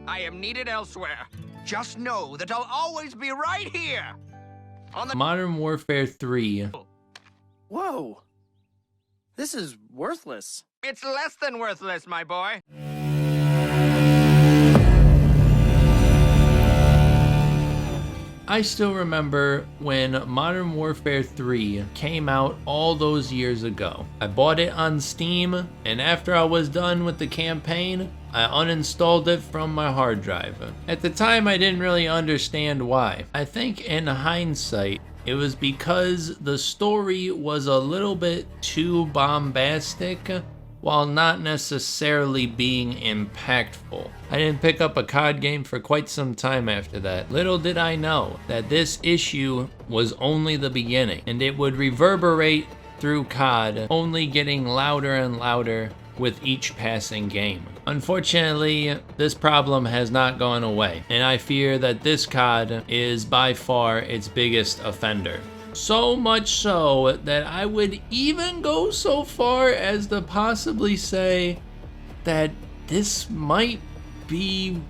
I am needed elsewhere. Just know that I'll always be right here. On the Modern Warfare 3. Whoa. This is worthless. It's less than worthless, my boy. I still remember when Modern Warfare 3 came out all those years ago. I bought it on Steam, and after I was done with the campaign, I uninstalled it from my hard drive. At the time, I didn't really understand why. I think in hindsight, it was because the story was a little bit too bombastic, while not necessarily being impactful. I didn't pick up a COD game for quite some time after that. Little did I know that this issue was only the beginning, and it would reverberate through COD, only getting louder and louder with each passing game. Unfortunately, this problem has not gone away, and I fear that this COD is by far its biggest offender. So much so that I would even go so far as to possibly say that this might be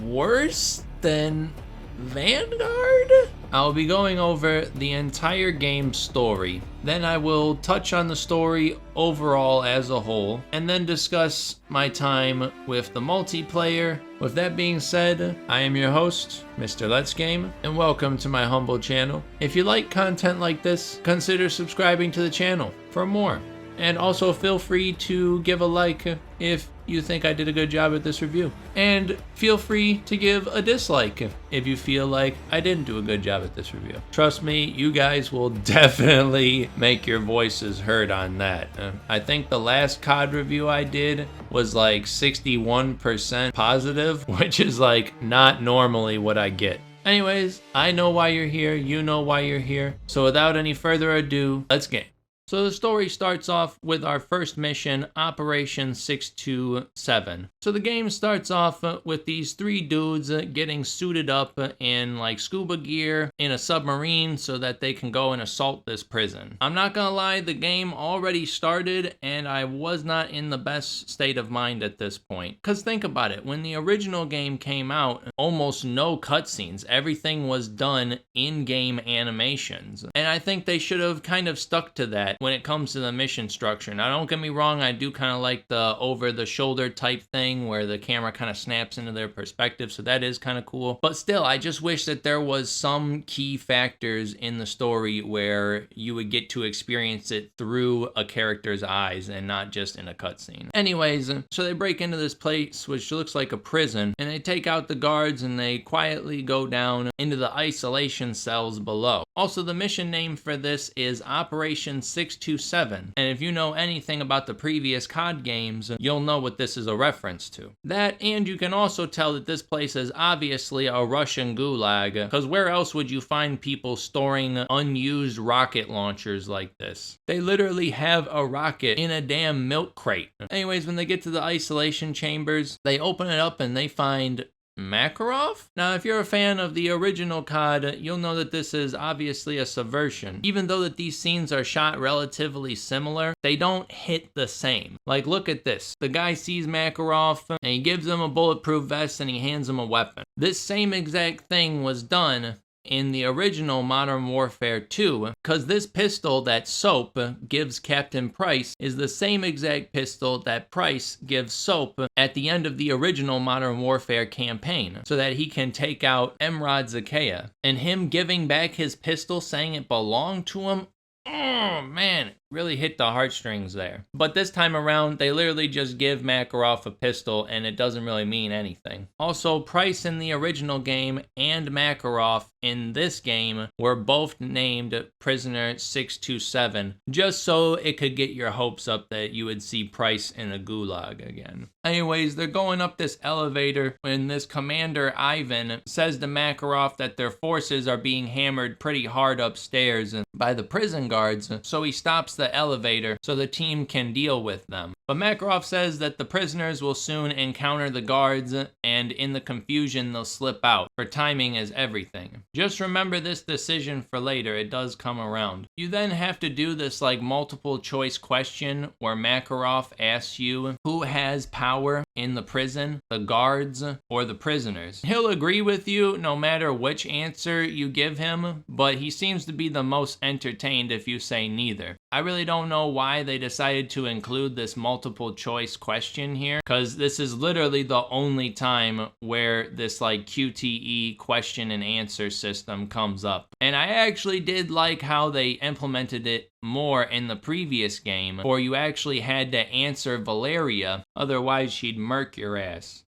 worse than Vanguard? I'll be going over the entire game's story. Then I will touch on the story overall as a whole, and then discuss my time with the multiplayer. With that being said, I am your host, Mr.LetsGame, and welcome to my humble channel. If you like content like this, consider subscribing to the channel for more. And also feel free to give a like if you think I did a good job at this review. And feel free to give a dislike if you feel like I didn't do a good job at this review. Trust me, you guys will definitely make your voices heard on that. I think the last COD review I did was like 61% positive, which is like not normally what I get. Anyways, I know why you're here, you know why you're here. So without any further ado, let's game. So the story starts off with our first mission, Operation 627. So the game starts off with these three dudes getting suited up in like scuba gear in a submarine so that they can go and assault this prison. I'm not gonna lie, the game already started and I was not in the best state of mind at this point. Cause think about it, when the original game came out, almost no cutscenes. Everything was done in-game animations. And I think they should have kind of stuck to that when it comes to the mission structure. Now, don't get me wrong, I do kind of like the over-the-shoulder type thing where the camera kind of snaps into their perspective, so that is kind of cool. But still, I just wish that there was some key factors in the story where you would get to experience it through a character's eyes and not just in a cutscene. Anyways, so they break into this place, which looks like a prison, and they take out the guards and they quietly go down into the isolation cells below. Also, the mission name for this is Operation 627, and if you know anything about the previous COD games, you'll know what this is a reference to. That, and you can also tell that this place is obviously a Russian gulag, because where else would you find people storing unused rocket launchers like this? They literally have a rocket in a damn milk crate. Anyways, when they get to the isolation chambers, they open it up and they find Makarov? Now, if you're a fan of the original COD, you'll know that this is obviously a subversion. Even though that these scenes are shot relatively similar, they don't hit the same. Like, look at this. The guy sees Makarov, and he gives him a bulletproof vest, and he hands him a weapon. This same exact thing was done in the original Modern Warfare 2, because this pistol that Soap gives Captain Price is the same exact pistol that Price gives Soap at the end of the original Modern Warfare campaign, so that he can take out Emrod Zakea. And him giving back his pistol saying it belonged to him, oh man, really hit the heartstrings there. But this time around, they literally just give Makarov a pistol and it doesn't really mean anything. Also, Price in the original game and Makarov in this game were both named Prisoner 627, just so it could get your hopes up that you would see Price in a gulag again. Anyways, they're going up this elevator when this Commander Ivan says to Makarov that their forces are being hammered pretty hard upstairs by the prison guards, so he stops the elevator so the team can deal with them. But Makarov says that the prisoners will soon encounter the guards, and in the confusion they'll slip out, for timing is everything. Just remember this decision for later, it does come around. You then have to do this like multiple choice question where Makarov asks you who has power in the prison, the guards or the prisoners. He'll agree with you no matter which answer you give him, but he seems to be the most entertained if you say neither. I really don't know why they decided to include this multiple choice question here, because this is literally the only time where this like QTE question and answer system comes up. And I actually did like how they implemented it more in the previous game, or you actually had to answer Valeria, otherwise she'd murk your ass.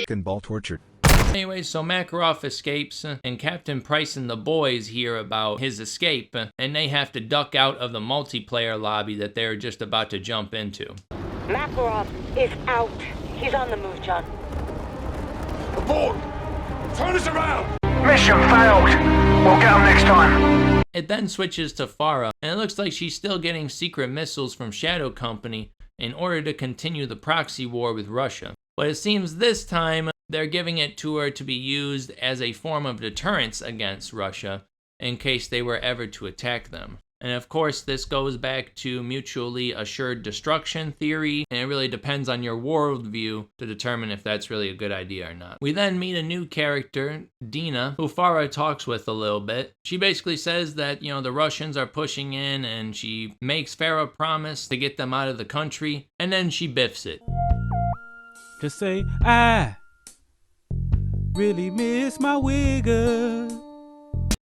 Ball tortured. Anyway, so Makarov escapes, and Captain Price and the boys hear about his escape, and they have to duck out of the multiplayer lobby that they're just about to jump into. Makarov is out. He's on the move, John. Abort! Turn us around! Mission failed. We'll get them next time. It then switches to Farah, and it looks like she's still getting secret missiles from Shadow Company in order to continue the proxy war with Russia. But it seems this time they're giving it to her to be used as a form of deterrence against Russia in case they were ever to attack them. And of course, this goes back to mutually assured destruction theory, and it really depends on your worldview to determine if that's really a good idea or not. We then meet a new character, Dina, who Farah talks with a little bit. She basically says that, the Russians are pushing in, and she makes Farah promise to get them out of the country, and then she biffs it. Just say, I really miss my wigger.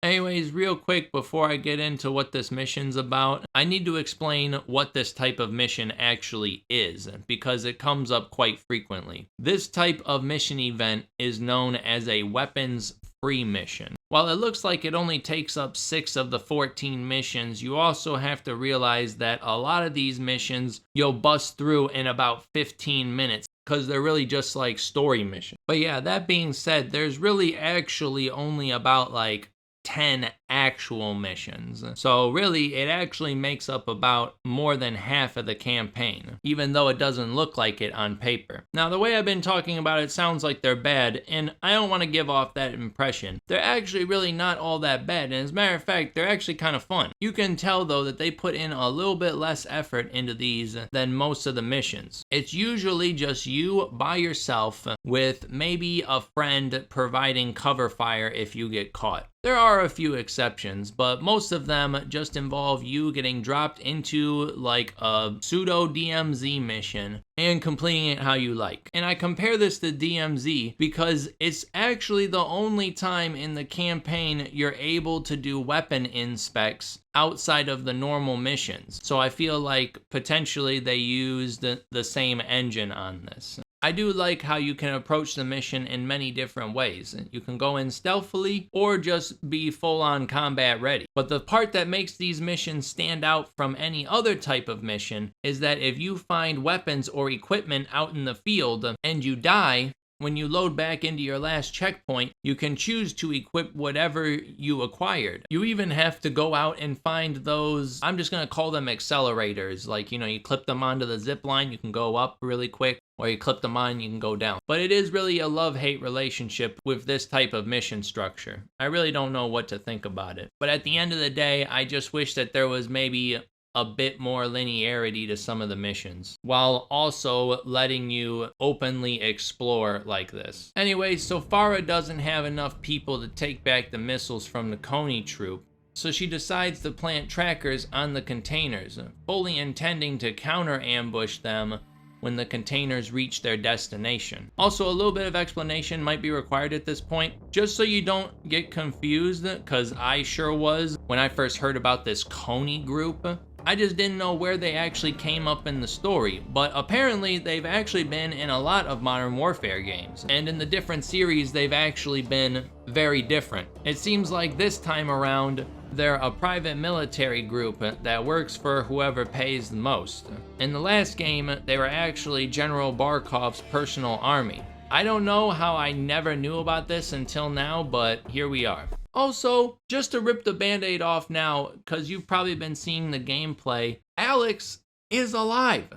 Anyways, real quick before I get into what this mission's about, I need to explain what this type of mission actually is, because it comes up quite frequently. This type of mission event is known as a weapons-free mission. While it looks like it only takes up 6 of the 14 missions, you also have to realize that a lot of these missions you'll bust through in about 15 minutes, because they're really just like story missions. But yeah, that being said, there's really actually only about like 10 actual missions. So really, it actually makes up about more than half of the campaign, even though it doesn't look like it on paper. Now, the way I've been talking about it sounds like they're bad, and I don't want to give off that impression. They're actually really not all that bad, and as a matter of fact, they're actually kind of fun. You can tell, though, that they put in a little bit less effort into these than most of the missions. It's usually just you by yourself, with maybe a friend providing cover fire if you get caught. There are a few exceptions, but most of them just involve you getting dropped into like a pseudo DMZ mission and completing it how you like. And I compare this to DMZ because it's actually the only time in the campaign you're able to do weapon inspects outside of the normal missions. So I feel like potentially they used the same engine on this. I do like how you can approach the mission in many different ways. You can go in stealthily or just be full-on combat ready. But the part that makes these missions stand out from any other type of mission is that if you find weapons or equipment out in the field and you die, when you load back into your last checkpoint, you can choose to equip whatever you acquired. You even have to go out and find those, I'm just gonna call them accelerators. Like, you clip them onto the zip line, you can go up really quick, or you clip them on, you can go down. But it is really a love-hate relationship with this type of mission structure. I really don't know what to think about it. But at the end of the day, I just wish that there was maybe a bit more linearity to some of the missions, while also letting you openly explore like this. Anyway, so Farah doesn't have enough people to take back the missiles from the Coney troop, so she decides to plant trackers on the containers, fully intending to counter-ambush them when the containers reach their destination. Also, a little bit of explanation might be required at this point, just so you don't get confused, because I sure was when I first heard about this Coney group. I just didn't know where they actually came up in the story, but apparently they've actually been in a lot of Modern Warfare games, and in the different series they've actually been very different. It seems like this time around they're a private military group that works for whoever pays the most. In the last game, they were actually General Barkov's personal army. I don't know how I never knew about this until now, but here we are. Also, just to rip the band-aid off now, because you've probably been seeing the gameplay, Alex is alive.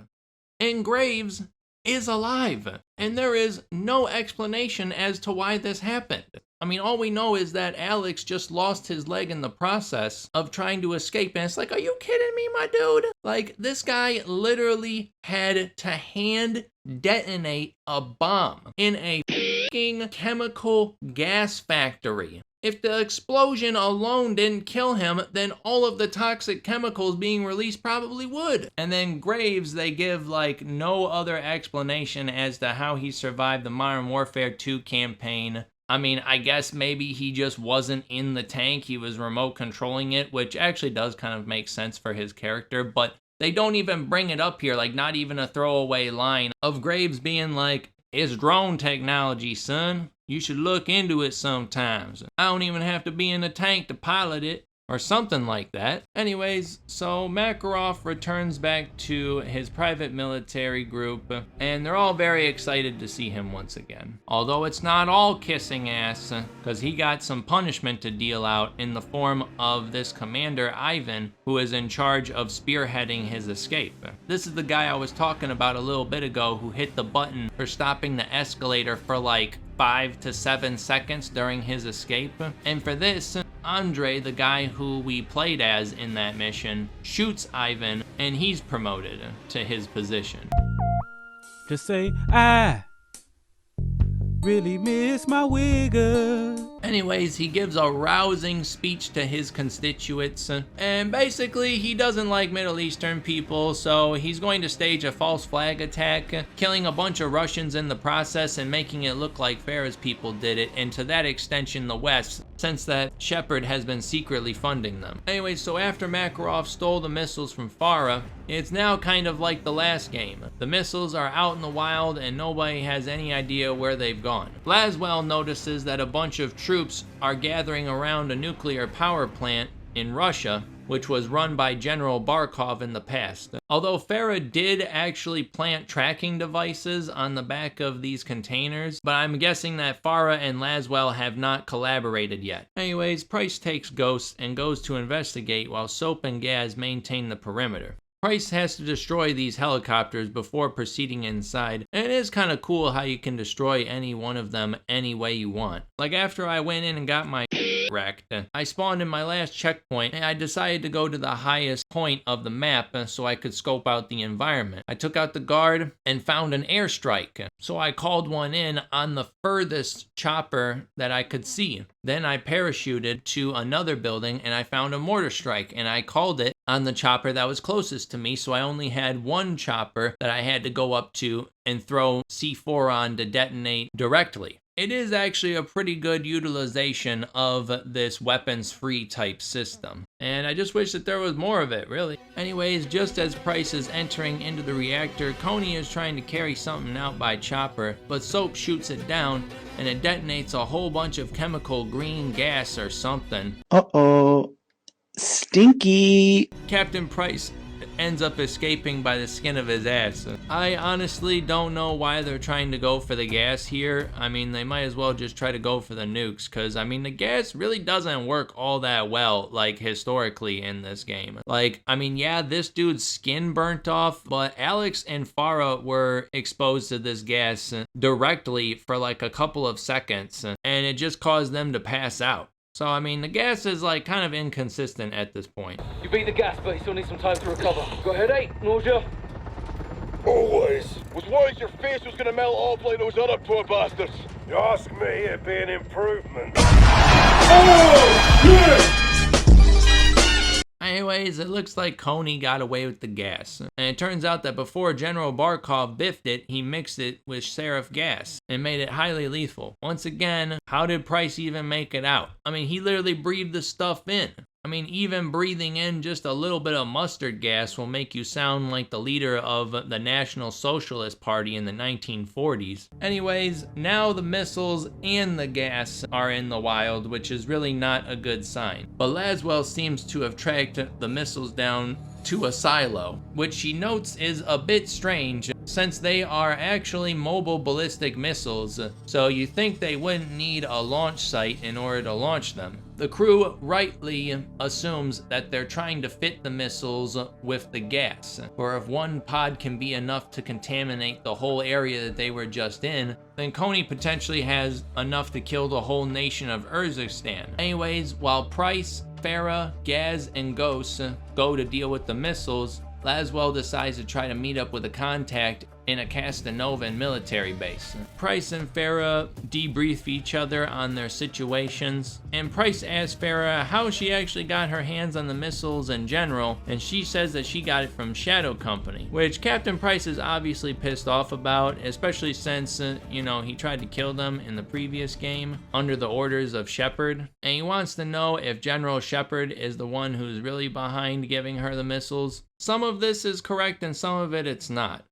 and Graves is alive. And there is no explanation as to why this happened. I mean, all we know is that Alex just lost his leg in the process of trying to escape. And it's like, are you kidding me, my dude? Like, this guy literally had to hand detonate a bomb in a fucking chemical gas factory. If the explosion alone didn't kill him, then all of the toxic chemicals being released probably would. And then Graves, they give like no other explanation as to how he survived the Modern Warfare 2 campaign. I mean, I guess maybe he just wasn't in the tank, he was remote controlling it, which actually does kind of make sense for his character, but they don't even bring it up here, like not even a throwaway line of Graves being like, it's drone technology, son. You should look into it sometimes. I don't even have to be in the tank to pilot it. Or something like that. Anyways, so Makarov returns back to his private military group, and they're all very excited to see him once again. Although it's not all kissing ass, because he got some punishment to deal out in the form of this commander, Ivan, who is in charge of spearheading his escape. This is the guy I was talking about a little bit ago who hit the button for stopping the escalator for like 5 to 7 seconds during his escape. And for this, Andre, the guy who we played as in that mission, shoots Ivan and he's promoted to his position. Just say, I really miss my wigger. Anyways, he gives a rousing speech to his constituents, and basically he doesn't like Middle Eastern people, so he's going to stage a false flag attack, killing a bunch of Russians in the process and making it look like Farah's people did it, and to that extension the West, since that Shepard has been secretly funding them. Anyway, so after Makarov stole the missiles from Farah, it's now kind of like the last game. The missiles are out in the wild and nobody has any idea where they've gone. Laswell notices that a bunch of troops are gathering around a nuclear power plant in Russia, which was run by General Barkov in the past. Although Farah did actually plant tracking devices on the back of these containers, but I'm guessing that Farah and Laswell have not collaborated yet. Anyways, Price takes Ghost and goes to investigate while Soap and Gaz maintain the perimeter. Price has to destroy these helicopters before proceeding inside, and it is kind of cool how you can destroy any one of them any way you want. Like after I went in and got my wrecked, I spawned in my last checkpoint and I decided to go to the highest point of the map so I could scope out the environment. I took out the guard and found an airstrike, so I called one in on the furthest chopper that I could see. Then I parachuted to another building and I found a mortar strike, and I called it on the chopper that was closest to me, so I only had one chopper that I had to go up to and throw C4 on to detonate directly. It is actually a pretty good utilization of this weapons-free type system, and I just wish that there was more of it, really. Anyways, just as Price is entering into the reactor, Coney is trying to carry something out by chopper, but Soap shoots it down, and it detonates a whole bunch of chemical green gas or something. Uh-oh. Stinky. Captain Price ends up escaping by the skin of his ass. I honestly don't know why they're trying to go for the gas here. I mean, they might as well just try to go for the nukes, because I mean the gas really doesn't work all that well, like historically in this game. Like, I mean, yeah, this dude's skin burnt off, but Alex and Farah were exposed to this gas directly for like a couple of seconds, and it just caused them to pass out. So, I mean, the gas is, like, kind of inconsistent at this point. You beat the gas, but you still need some time to recover. Got a headache? Nausea? Always. Was worried your face was gonna melt off like those other poor bastards. You ask me, it'd be an improvement. Oh, yeah! Anyways, it looks like Coney got away with the gas. And it turns out that before General Barkov biffed it, he mixed it with Seraph gas and made it highly lethal. Once again, how did Price even make it out? I mean, he literally breathed the stuff in. I mean, even breathing in just a little bit of mustard gas will make you sound like the leader of the National Socialist Party in the 1940s. Anyways, now the missiles and the gas are in the wild, which is really not a good sign. But Laswell seems to have tracked the missiles down to a silo, which she notes is a bit strange since they are actually mobile ballistic missiles, so you think they wouldn't need a launch site in order to launch them. The crew rightly assumes that they're trying to fit the missiles with the gas, or if one pod can be enough to contaminate the whole area that they were just in, then Coney potentially has enough to kill the whole nation of Urzikstan. Anyways, while Price, Farah, Gaz, and Ghost go to deal with the missiles, Laswell decides to try to meet up with a contact in a Castanovan military base. Price and Farah debrief each other on their situations, and Price asks Farah how she actually got her hands on the missiles in general, and she says that she got it from Shadow Company, which Captain Price is obviously pissed off about, especially since, he tried to kill them in the previous game under the orders of Shepard, and he wants to know if General Shepard is the one who's really behind giving her the missiles. Some of this is correct and some of it's not.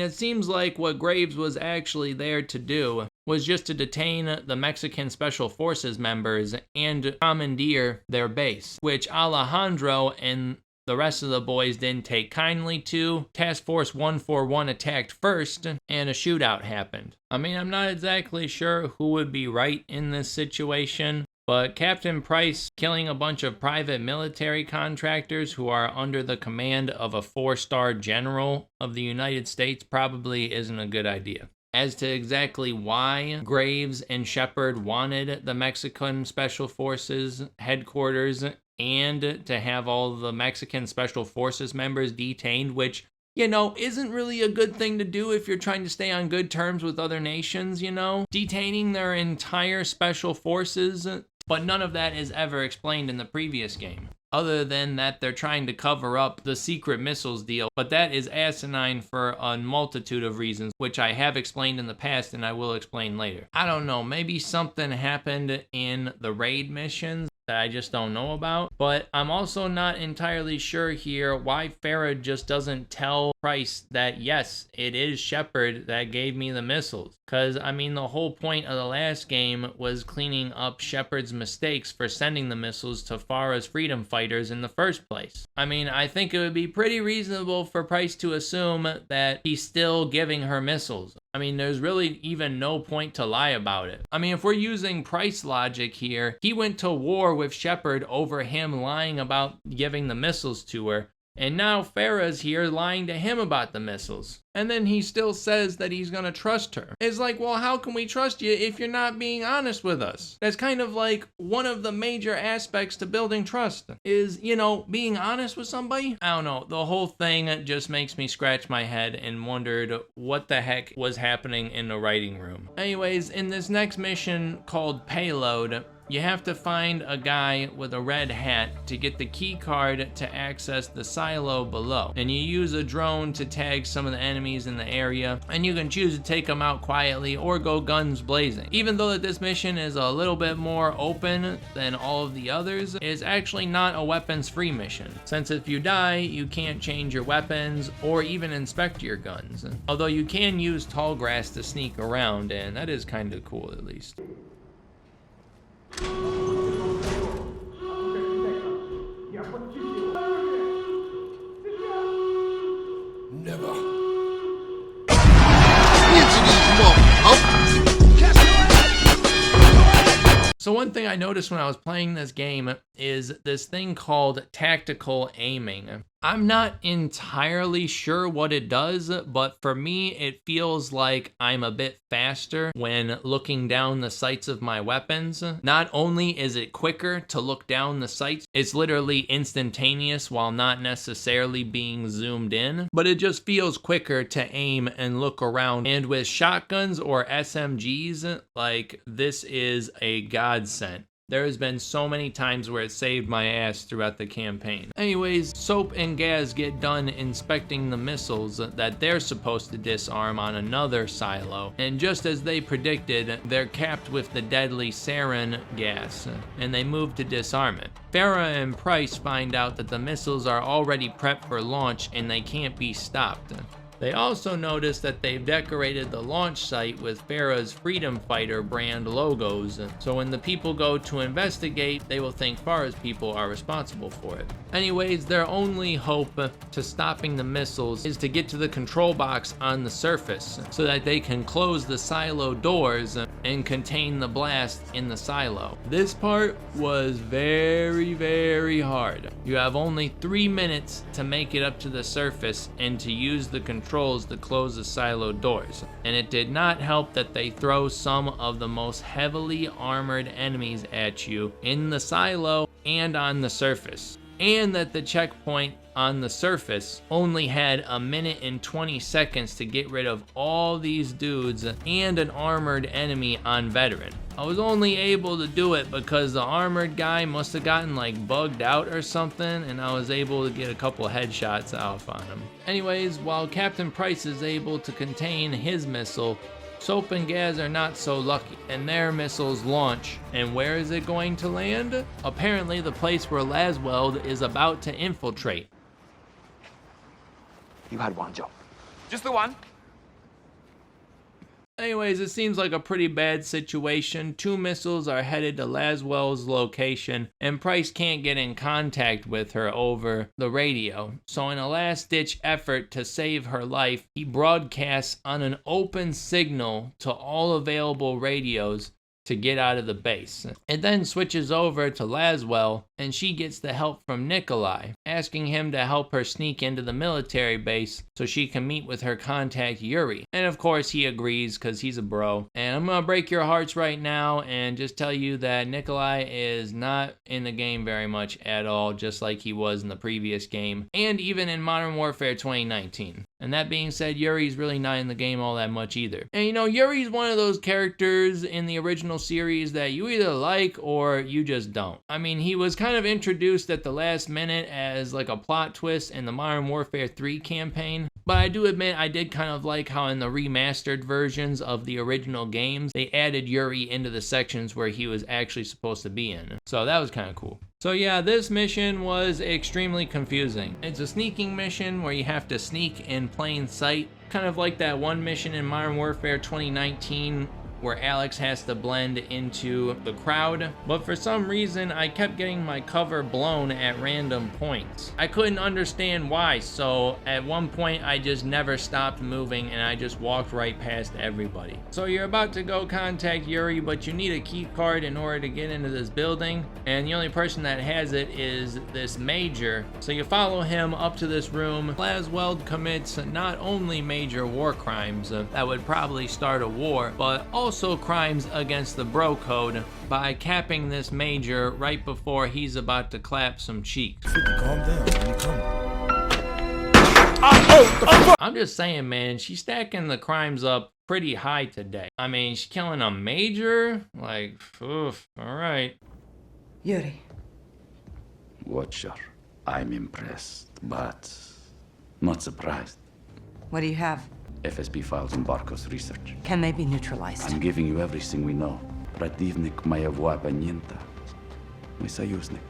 It seems like what Graves was actually there to do was just to detain the Mexican Special Forces members and commandeer their base, which Alejandro and the rest of the boys didn't take kindly to. Task Force 141 attacked first, and a shootout happened. I'm not exactly sure who would be right in this situation, but Captain Price killing a bunch of private military contractors who are under the command of a 4-star general of the United States probably isn't a good idea. As to exactly why Graves and Shepard wanted the Mexican Special Forces headquarters and to have all the Mexican Special Forces members detained, which isn't really a good thing to do if you're trying to stay on good terms with other nations, Detaining their entire special forces, but none of that is ever explained in the previous game, other than that they're trying to cover up the secret missiles deal, but that is asinine for a multitude of reasons, which I have explained in the past and I will explain later. I don't know, maybe something happened in the raid missions that I just don't know about, but I'm also not entirely sure here why Farah just doesn't tell Price that yes, it is Shepard that gave me the missiles. Because, the whole point of the last game was cleaning up Shepard's mistakes for sending the missiles to Farah's freedom fighters in the first place. I think it would be pretty reasonable for Price to assume that he's still giving her missiles. There's really even no point to lie about it. If we're using Price logic here, he went to war with Shepard over him lying about giving the missiles to her, and now Farah's here lying to him about the missiles. And then he still says that he's gonna trust her. It's like, well, how can we trust you if you're not being honest with us? That's kind of like one of the major aspects to building trust is, being honest with somebody. I don't know, the whole thing just makes me scratch my head and wondered what the heck was happening in the writing room. Anyways, in this next mission called Payload, you have to find a guy with a red hat to get the key card to access the silo below. And you use a drone to tag some of the enemies in the area, and you can choose to take them out quietly or go guns blazing. Even though that this mission is a little bit more open than all of the others, it's actually not a weapons-free mission, since if you die, you can't change your weapons or even inspect your guns. Although you can use tall grass to sneak around, and that is kind of cool at least. Never. So one thing I noticed when I was playing this game is this thing called tactical aiming. I'm not entirely sure what it does, but for me, it feels like I'm a bit faster when looking down the sights of my weapons. Not only is it quicker to look down the sights, it's literally instantaneous while not necessarily being zoomed in, but it just feels quicker to aim and look around. And with shotguns or SMGs, this is a godsend. There has been so many times where it saved my ass throughout the campaign. Anyways, Soap and Gaz get done inspecting the missiles that they're supposed to disarm on another silo, and just as they predicted, they're capped with the deadly sarin gas, and they move to disarm it. Farah and Price find out that the missiles are already prepped for launch and they can't be stopped. They also notice that they've decorated the launch site with Farah's Freedom Fighter brand logos, so when the people go to investigate, they will think Farah's people are responsible for it. Anyways, their only hope to stopping the missiles is to get to the control box on the surface so that they can close the silo doors and contain the blast in the silo. This part was very hard. You have only 3 minutes to make it up to the surface and to use the controls to close the silo doors. And it did not help that they throw some of the most heavily armored enemies at you in the silo and on the surface. And that the checkpoint on the surface only had 1 minute and 20 seconds to get rid of all these dudes and an armored enemy on veteran. I was only able to do it because the armored guy must have gotten like bugged out or something, and I was able to get a couple headshots off on him. Anyways, while Captain Price is able to contain his missile, Soap and Gaz are not so lucky, and their missiles launch. And where is it going to land? Apparently the place where Laswell is about to infiltrate. You had one job. Just the one. Anyways, it seems like a pretty bad situation. 2 missiles are headed to Laswell's location, and Price can't get in contact with her over the radio. So in a last-ditch effort to save her life, he broadcasts on an open signal to all available radios to get out of the base. It then switches over to Laswell, and she gets the help from Nikolai, asking him to help her sneak into the military base so she can meet with her contact Yuri. And of course he agrees because he's a bro. And I'm gonna break your hearts right now and just tell you that Nikolai is not in the game very much at all, just like he was in the previous game, and even in Modern Warfare 2019. And that being said, Yuri's really not in the game all that much either. And you know, Yuri's one of those characters in the original series that you either like or you just don't. I mean, he was kind of introduced at the last minute as like a plot twist in the Modern Warfare 3 campaign. But I do admit I did kind of like how in the remastered versions of the original games, they added Yuri into the sections where he was actually supposed to be in. So that was kind of cool. So yeah, this mission was extremely confusing. It's a sneaking mission where you have to sneak in plain sight, kind of like that one mission in Modern Warfare 2019 where Alex has to blend into the crowd, but for some reason I kept getting my cover blown at random points. I couldn't understand why, so at one point I just never stopped moving and I just walked right past everybody. So you're about to go contact Yuri, but you need a key card in order to get into this building, and the only person that has it is this major. So you follow him up to this room. Laswell commits not only major war crimes that would probably start a war, but also crimes against the bro code by capping this major right before he's about to clap some cheeks. Calm down, man. Come. I'm just saying, man, she's stacking the crimes up pretty high today. I mean, she's killing a major? Like, oof, alright. Yuri. Watcher, I'm impressed, but not surprised. What do you have? FSB files in Barkov's research. Can they be neutralized? I'm giving you everything we know. Противник моего оппонента. Мой союзник.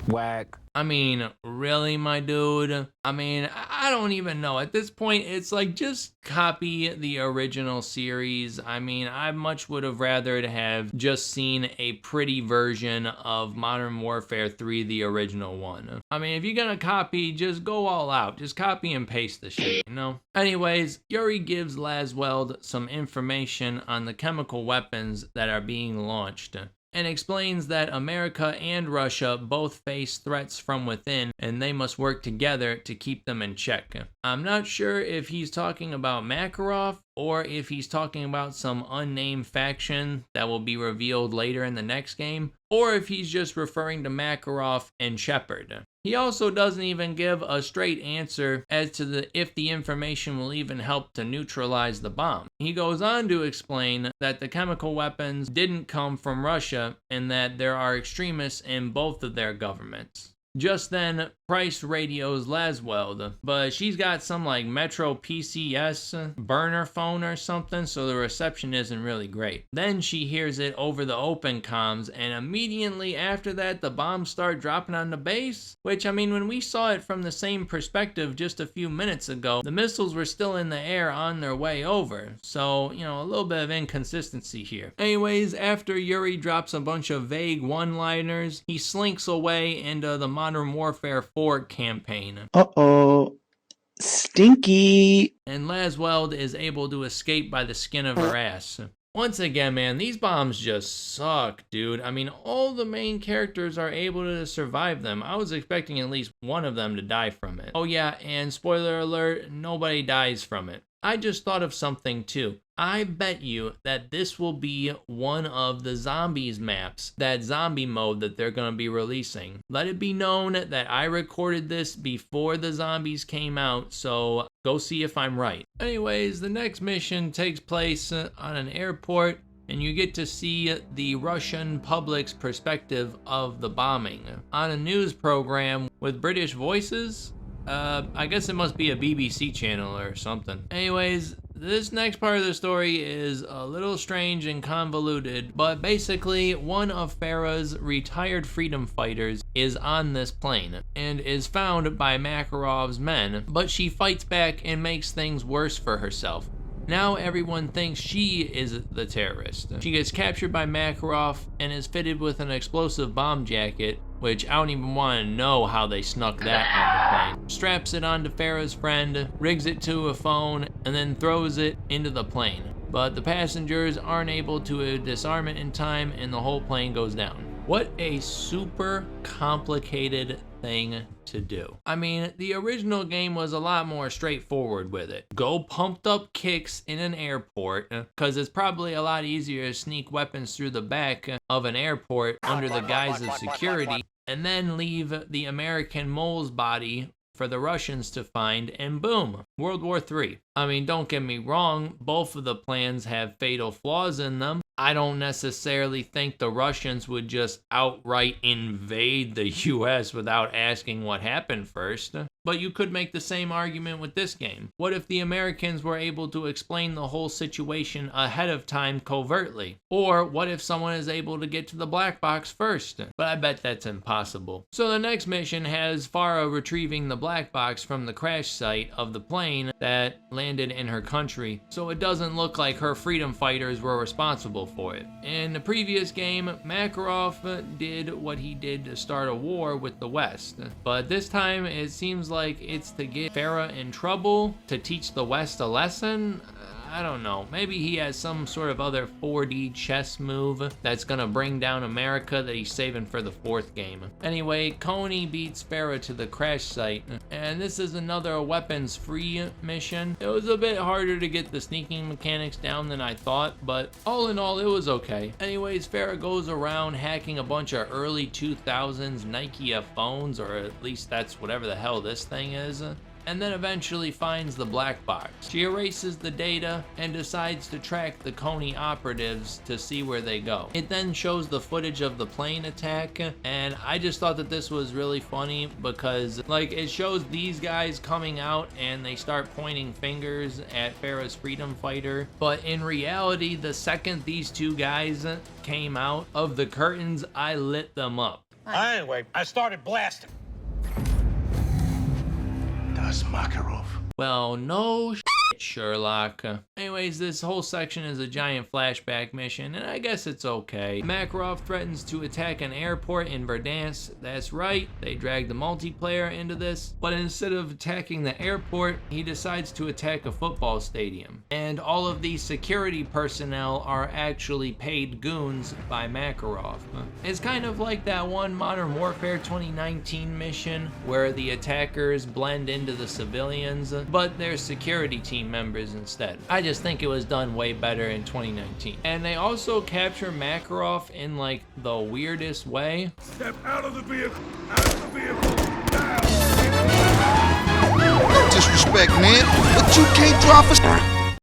Whack. I mean, really, my dude? I mean, I don't even know. At this point, it's like, just copy the original series. I mean, I much would have rathered have just seen a pretty version of Modern Warfare 3, the original one. I mean, if you're gonna copy, just go all out. Just copy and paste the shit, you know? Anyways, Yuri gives Laswell some information on the chemical weapons that are being launched, and explains that America and Russia both face threats from within and they must work together to keep them in check. I'm not sure if he's talking about Makarov or if he's talking about some unnamed faction that will be revealed later in the next game, or if he's just referring to Makarov and Shepard. He also doesn't even give a straight answer as to if the information will even help to neutralize the bomb. He goes on to explain that the chemical weapons didn't come from Russia and that there are extremists in both of their governments. Just then, Price radios Laswell, but she's got some like Metro PCS burner phone or something, so the reception isn't really great. Then she hears it over the open comms, and immediately after that the bombs start dropping on the base, which I mean, when we saw it from the same perspective just a few minutes ago, the missiles were still in the air on their way over, so you know, a little bit of inconsistency here. Anyways, after Yuri drops a bunch of vague one-liners, he slinks away into the Modern Warfare 4 campaign. Uh-oh. Stinky. And Laswell is able to escape by the skin of her ass. Once again, man, these bombs just suck, dude. I mean, all the main characters are able to survive them. I was expecting at least one of them to die from it. Oh yeah, and spoiler alert, nobody dies from it. I just thought of something too. I bet you that this will be one of the zombies maps, that zombie mode that they're going to be releasing. Let it be known that I recorded this before the zombies came out, so go see if I'm right. Anyways, the next mission takes place on an airport, and you get to see the Russian public's perspective of the bombing on a news program with British voices. I guess it must be a BBC channel or something. Anyways, this next part of the story is a little strange and convoluted, but basically one of Farah's retired freedom fighters is on this plane and is found by Makarov's men, but she fights back and makes things worse for herself. Now everyone thinks she is the terrorist. She gets captured by Makarov and is fitted with an explosive bomb jacket, which I don't even want to know how they snuck that on the plane. Straps it onto Farah's friend, rigs it to a phone, and then throws it into the plane. But the passengers aren't able to disarm it in time, and the whole plane goes down. What a super complicated thing to do. I mean, the original game was a lot more straightforward with it. Go pumped up kicks in an airport, because it's probably a lot easier to sneak weapons through the back of an airport under the guise of security, and then leave the American mole's body for the Russians to find, and boom, World War III. I mean, don't get me wrong, both of the plans have fatal flaws in them. I don't necessarily think the Russians would just outright invade the US without asking what happened first. But you could make the same argument with this game. What if the Americans were able to explain the whole situation ahead of time covertly? Or what if someone is able to get to the black box first? But I bet that's impossible. So the next mission has Farah retrieving the black box from the crash site of the plane that landed in her country, so it doesn't look like her freedom fighters were responsible for it. In the previous game, Makarov did what he did to start a war with the West, but this time it seems like it's to get Farah in trouble, to teach the West a lesson. I don't know, maybe he has some sort of other 4D chess move that's gonna bring down America that he's saving for the fourth game. Anyway, Coney beats Farah to the crash site, and this is another weapons-free mission. It was a bit harder to get the sneaking mechanics down than I thought, but all in all, it was okay. Anyways, Farah goes around hacking a bunch of early 2000s Nokia phones, or at least that's whatever the hell this thing is, and then eventually finds the black box. She erases the data and decides to track the Coney operatives to see where they go. It then shows the footage of the plane attack, and I just thought that this was really funny because like it shows these guys coming out and they start pointing fingers at Farah's freedom fighter, but in reality, the second these two guys came out of the curtains, I lit them up. Anyway, I started blasting. That's Makarov. Well, no shit, Sherlock. Anyways, this whole section is a giant flashback mission, and I guess it's okay. Makarov threatens to attack an airport in Verdansk. That's right, they dragged the multiplayer into this, but instead of attacking the airport, he decides to attack a football stadium. And all of these security personnel are actually paid goons by Makarov. It's kind of like that one Modern Warfare 2019 mission where the attackers blend into the civilians, but they're security team members instead. I just think it was done way better in 2019. And they also capture Makarov in like the weirdest way. Step out of the vehicle! Out of the vehicle! Now! Disrespect, man, but you can't drop us.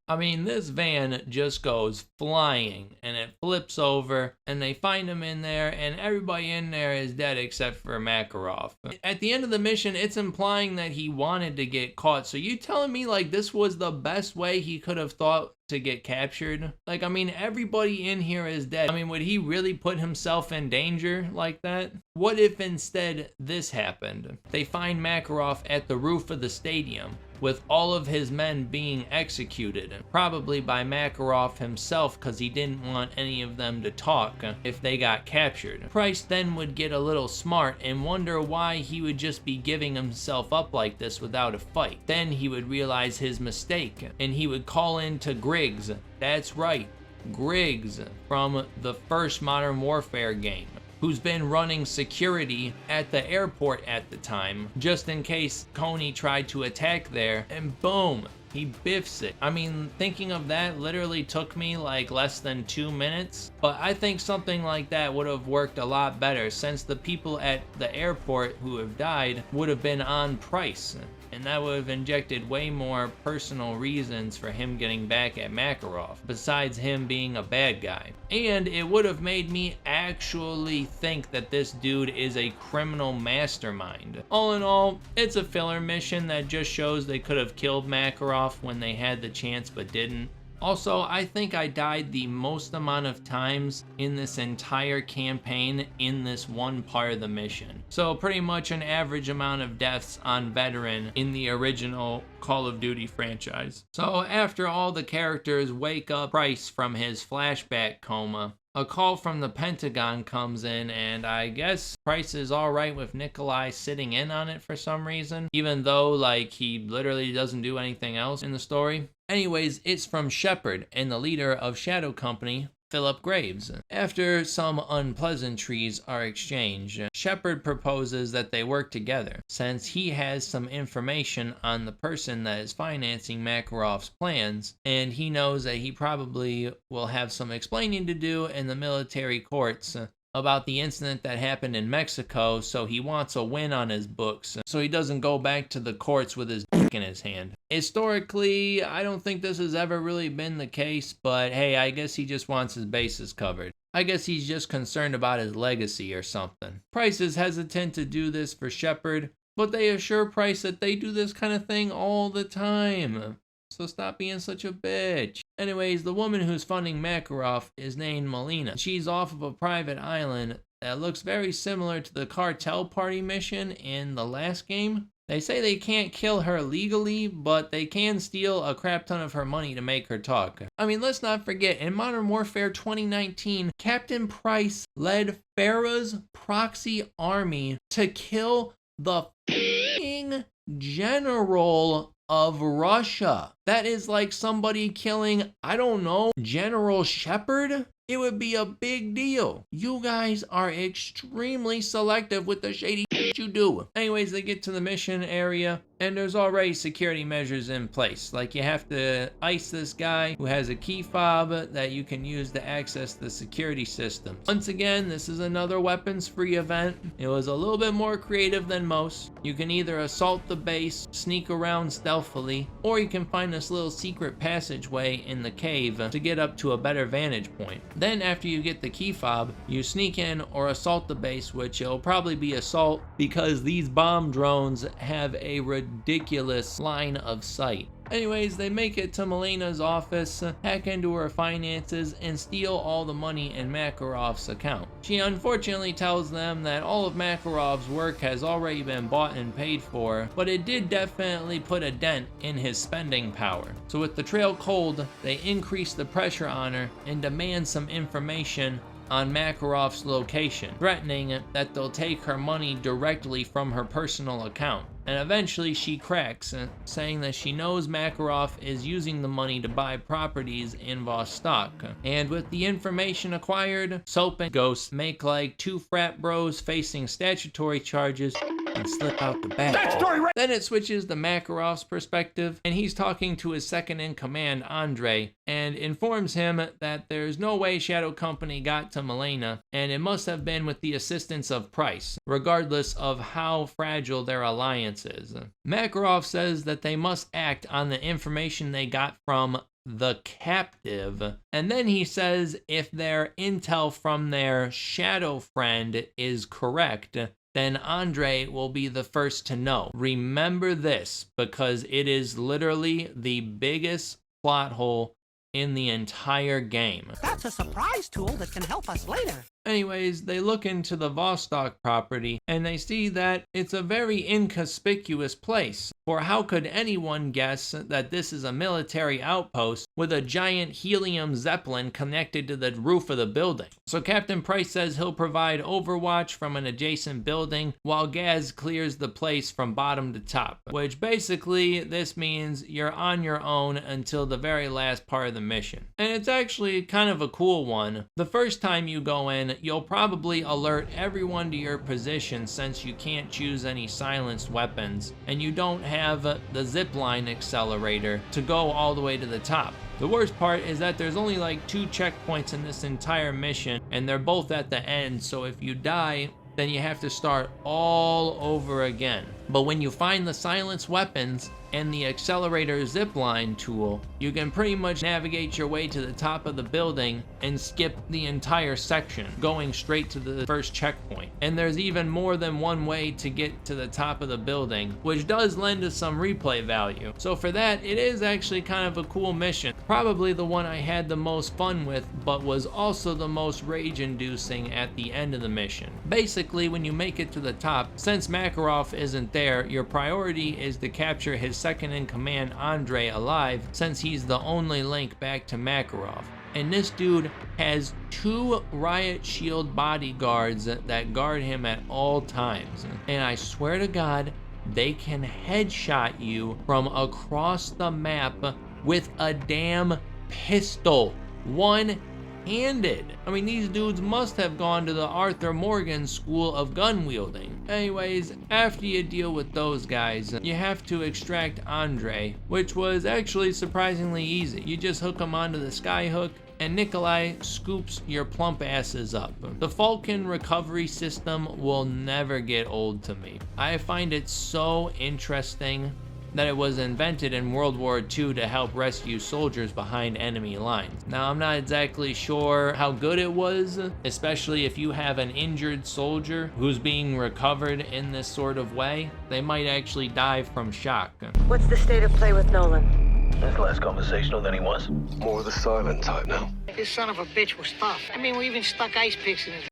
I mean, this van just goes flying and it flips over and they find him in there and everybody in there is dead except for Makarov. At the end of the mission, it's implying that he wanted to get caught. So you telling me like this was the best way he could have thought to get captured? Like, I mean, everybody in here is dead. I mean, would he really put himself in danger like that? What if instead this happened? They find Makarov at the roof of the stadium with all of his men being executed, probably by Makarov himself because he didn't want any of them to talk if they got captured. Price then would get a little smart and wonder why he would just be giving himself up like this without a fight. Then he would realize his mistake and he would call in to Griggs. That's right, Griggs from the first Modern Warfare game, who's been running security at the airport at the time, just in case Coney tried to attack there, and boom, he biffs it. I mean, thinking of that literally took me like less than 2 minutes, but I think something like that would have worked a lot better since the people at the airport who have died would have been on Price. And that would have injected way more personal reasons for him getting back at Makarov, besides him being a bad guy. And it would have made me actually think that this dude is a criminal mastermind. All in all, it's a filler mission that just shows they could have killed Makarov when they had the chance but didn't. Also, I think I died the most amount of times in this entire campaign in this one part of the mission. So pretty much an average amount of deaths on veteran in the original Call of Duty franchise. So after all the characters wake up Price from his flashback coma, a call from the Pentagon comes in, and I guess Price is alright with Nikolai sitting in on it for some reason, even though like he literally doesn't do anything else in the story. Anyways, it's from Shepard and the leader of Shadow Company, Philip Graves. After some unpleasantries are exchanged, Shepard proposes that they work together, since he has some information on the person that is financing Makarov's plans, and he knows that he probably will have some explaining to do in the military courts about the incident that happened in Mexico, so he wants a win on his books, so he doesn't go back to the courts with his dick in his hand. Historically, I don't think this has ever really been the case, but hey, I guess he just wants his bases covered. I guess he's just concerned about his legacy or something. Price is hesitant to do this for Shepard, but they assure Price that they do this kind of thing all the time. So stop being such a bitch. Anyways, the woman who's funding Makarov is named Melina. She's off of a private island that looks very similar to the cartel party mission in the last game. They say they can't kill her legally, but they can steal a crap ton of her money to make her talk. I mean, let's not forget, in Modern Warfare 2019, Captain Price led Farah's proxy army to kill the f***ing general of Russia. That is like somebody killing, I don't know, General Shepard? It would be a big deal. You guys are extremely selective with the shady shit you do. Anyways, they get to the mission area, and there's already security measures in place. Like, you have to ice this guy who has a key fob that you can use to access the security system. Once again, this is another weapons-free event. It was a little bit more creative than most. You can either assault the base, sneak around stealthily, or you can find this little secret passageway in the cave to get up to a better vantage point. Then after you get the key fob, you sneak in or assault the base, which it'll probably be assault because these bomb drones have a ridiculous line of sight. Anyways, they make it to Melina's office, hack into her finances, and steal all the money in Makarov's account. She unfortunately tells them that all of Makarov's work has already been bought and paid for, but it did definitely put a dent in his spending power. So with the trail cold, they increase the pressure on her and demand some information on Makarov's location, threatening that they'll take her money directly from her personal account. And eventually she cracks, saying that she knows Makarov is using the money to buy properties in Vostok. And with the information acquired, Soap and Ghost make like two frat bros facing statutory charges and slip out the back. Then it switches to Makarov's perspective, and he's talking to his second-in-command, Andre, and informs him that there's no way Shadow Company got to Melina, and it must have been with the assistance of Price, regardless of how fragile their alliance is. Makarov says that they must act on the information they got from the captive. And then he says if their intel from their shadow friend is correct, then Andre will be the first to know. Remember this, because it is literally the biggest plot hole in the entire game. That's a surprise tool that can help us later. Anyways, they look into the Vostok property and they see that it's a very inconspicuous place. For how could anyone guess that this is a military outpost with a giant helium zeppelin connected to the roof of the building? So Captain Price says he'll provide overwatch from an adjacent building while Gaz clears the place from bottom to top. Which basically, this means you're on your own until the very last part of the mission. And it's actually kind of a cool one. The first time you go in, you'll probably alert everyone to your position since you can't choose any silenced weapons, and you don't have the zipline accelerator to go all the way to the top. The worst part is that there's only like 2 checkpoints in this entire mission, and they're both at the end, so if you die, then you have to start all over again. But when you find the silenced weapons and the accelerator zipline tool, you can pretty much navigate your way to the top of the building and skip the entire section, going straight to the first checkpoint. And there's even more than one way to get to the top of the building, which does lend to some replay value. So for that, it is actually kind of a cool mission. Probably the one I had the most fun with, but was also the most rage-inducing at the end of the mission. Basically, when you make it to the top, since Makarov isn't there, your priority is to capture his second-in-command Andre alive, since he's the only link back to Makarov. And this dude has 2 riot shield bodyguards that guard him at all times. And I swear to God, they can headshot you from across the map with a damn pistol. One-handed. I mean, these dudes must have gone to the Arthur Morgan School of Gun Wielding. Anyways, after you deal with those guys, you have to extract Andre, which was actually surprisingly easy. You just hook him onto the skyhook, and Nikolai scoops your plump asses up. The Falcon recovery system will never get old to me. I find it so interesting that it was invented in World War II to help rescue soldiers behind enemy lines. Now, I'm not exactly sure how good it was, especially if you have an injured soldier who's being recovered in this sort of way. They might actually die from shock. What's the state of play with Nolan? He's less conversational than he was. More the silent type now. This son of a bitch was tough. I mean, we even stuck ice picks in his...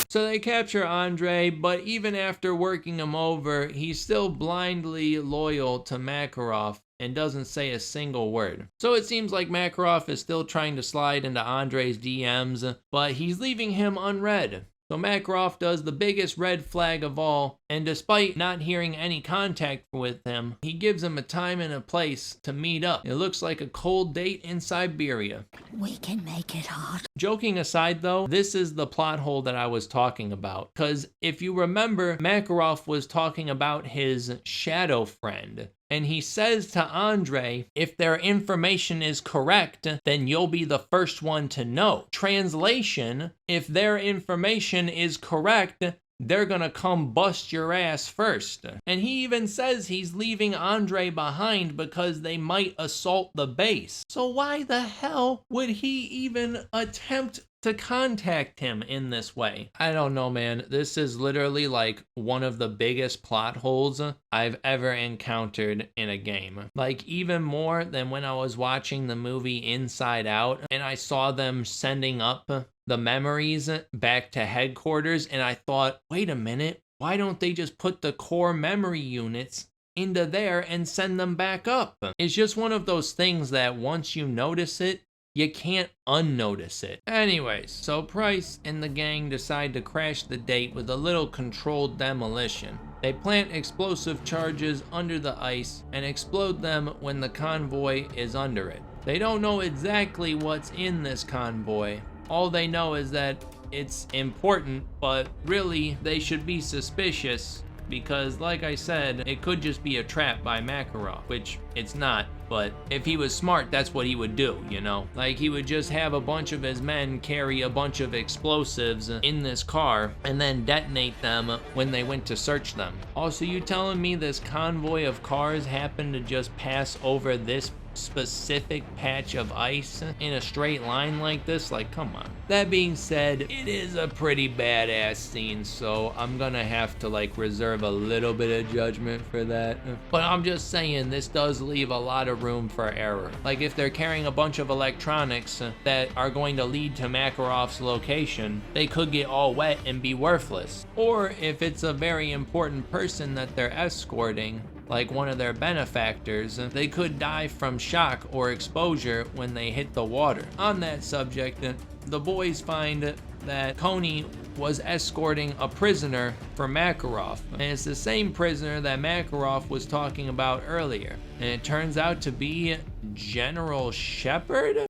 So they capture Andre, but even after working him over, he's still blindly loyal to Makarov and doesn't say a single word. So it seems like Makarov is still trying to slide into Andre's DMs, but he's leaving him unread. So Makarov does the biggest red flag of all, and despite not hearing any contact with him, he gives him a time and a place to meet up. It looks like a cold date in Siberia. We can make it hard. Joking aside though, this is the plot hole that I was talking about. Because if you remember, Makarov was talking about his shadow friend. And he says to Andre, if their information is correct, then you'll be the first one to know. Translation, if their information is correct, they're gonna come bust your ass first. And he even says he's leaving Andre behind because they might assault the base. So why the hell would he even attempt to contact him in this way? I don't know, man. This is literally like one of the biggest plot holes I've ever encountered in a game. Like even more than when I was watching the movie Inside Out and I saw them sending up the memories back to headquarters and I thought, wait a minute, why don't they just put the core memory units into there and send them back up? It's just one of those things that once you notice it, you can't unnotice it. Anyways, so Price and the gang decide to crash the date with a little controlled demolition. They plant explosive charges under the ice and explode them when the convoy is under it. They don't know exactly what's in this convoy. All they know is that it's important, but really they should be suspicious because, like I said, it could just be a trap by Makarov, which it's not. But if he was smart, that's what he would do, you know? Like, he would just have a bunch of his men carry a bunch of explosives in this car and then detonate them when they went to search them. Also, you telling me this convoy of cars happened to just pass over this specific patch of ice in a straight line like this. Like, come on. That being said, it is a pretty badass scene, so I'm gonna have to like reserve a little bit of judgment for that. But I'm just saying, this does leave a lot of room for error. Like, if they're carrying a bunch of electronics that are going to lead to Makarov's location, they could get all wet and be worthless. Or if it's a very important person that they're escorting, like one of their benefactors, they could die from shock or exposure when they hit the water. On that subject, the boys find that Coney was escorting a prisoner for Makarov, and it's the same prisoner that Makarov was talking about earlier, and it turns out to be General Shepard?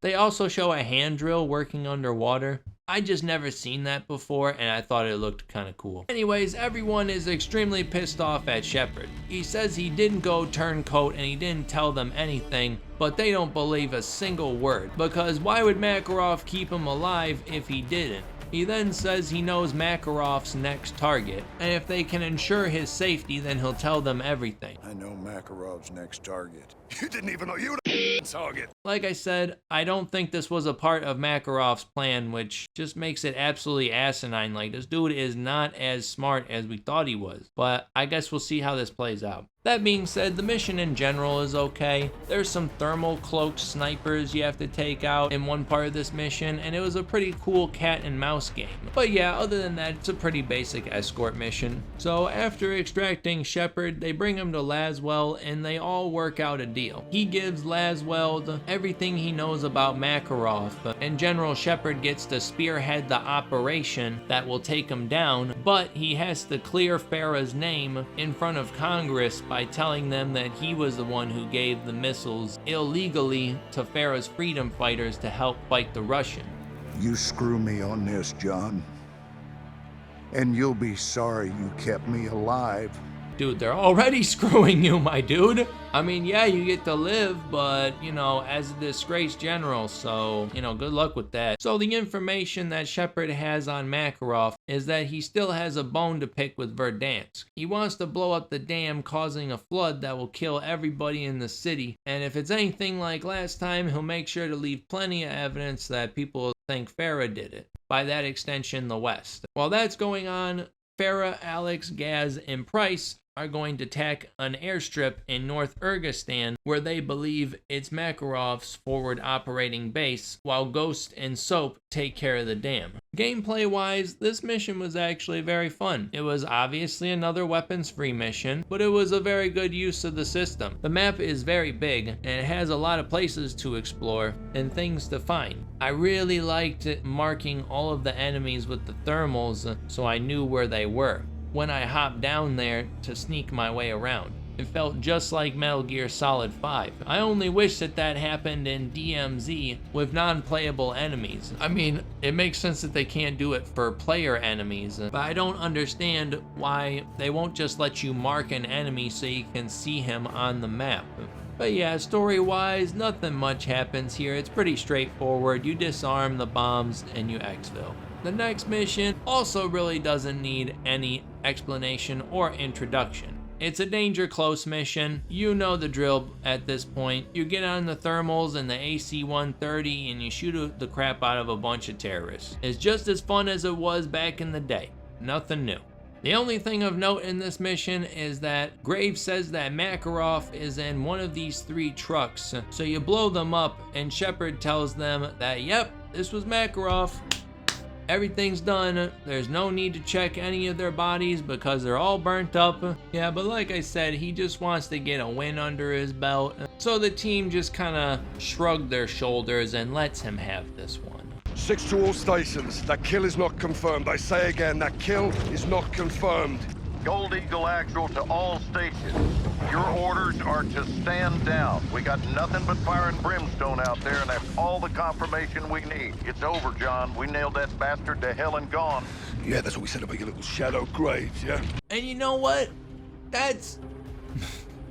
They also show a hand drill working underwater. I just never seen that before, and I thought it looked kind of cool. Anyways, everyone is extremely pissed off at Shepard. He says he didn't go turncoat and he didn't tell them anything, but they don't believe a single word, because why would Makarov keep him alive if he didn't? He then says he knows Makarov's next target, and if they can ensure his safety, then he'll tell them everything. I know Makarov's next target. You didn't even know you were the target. Like I said, I don't think this was a part of Makarov's plan, which just makes it absolutely asinine. Like, this dude is not as smart as we thought he was, but I guess we'll see how this plays out. That being said, the mission in general is okay. There's some thermal cloaked snipers you have to take out in one part of this mission, and it was a pretty cool cat and mouse game. But yeah, other than that, it's a pretty basic escort mission. So after extracting Shepard, they bring him to Laswell, and they all work out a deal. He gives Laswell everything he knows about Makarov, and General Shepard gets to spearhead the operation that will take him down, but he has to clear Farah's name in front of Congress by telling them that he was the one who gave the missiles illegally to Farah's freedom fighters to help fight the Russian. You screw me on this, John, and you'll be sorry you kept me alive. Dude, they're already screwing you, my dude. I mean, yeah, you get to live, but, you know, as a disgraced general, so, you know, good luck with that. So the information that Shepard has on Makarov is that he still has a bone to pick with Verdansk. He wants to blow up the dam, causing a flood that will kill everybody in the city, and if it's anything like last time, he'll make sure to leave plenty of evidence that people will think Farah did it. By that extension, the West. While that's going on, Farah, Alex, Gaz, and Price are going to attack an airstrip in North Urgistan where they believe it's Makarov's forward operating base, while Ghost and Soap take care of the dam. Gameplay wise, this mission was actually very fun. It was obviously another weapons free mission, but it was a very good use of the system. The map is very big and it has a lot of places to explore and things to find. I really liked marking all of the enemies with the thermals so I knew where they were when I hopped down there to sneak my way around. It felt just like Metal Gear Solid 5. I only wish that that happened in DMZ with non-playable enemies. I mean, it makes sense that they can't do it for player enemies, but I don't understand why they won't just let you mark an enemy so you can see him on the map. But yeah, story-wise, nothing much happens here. It's pretty straightforward. You disarm the bombs and you exfil. The next mission also really doesn't need any explanation or introduction. It's a danger close mission. You know the drill at this point. You get on the thermals and the AC-130 and you shoot the crap out of a bunch of terrorists. It's just as fun as it was back in the day. Nothing new. The only thing of note in this mission is that Graves says that Makarov is in one of these 3 trucks. So you blow them up and Shepard tells them that, yep, this was Makarov. Everything's done. There's no need to check any of their bodies because they're all burnt up. Yeah, but like I said, he just wants to get a win under his belt. So the team just kind of shrugged their shoulders and lets him have this one. 6 to all stations. That kill is not confirmed. I say again, that kill is not confirmed. Gold Eagle Actual to all stations. Your orders are to stand down. We got nothing but fire and brimstone out there, and that's all the confirmation we need. It's over, John. We nailed that bastard to hell and gone. Yeah, that's what we said about your little shadow Graves, yeah? And you know what? That's...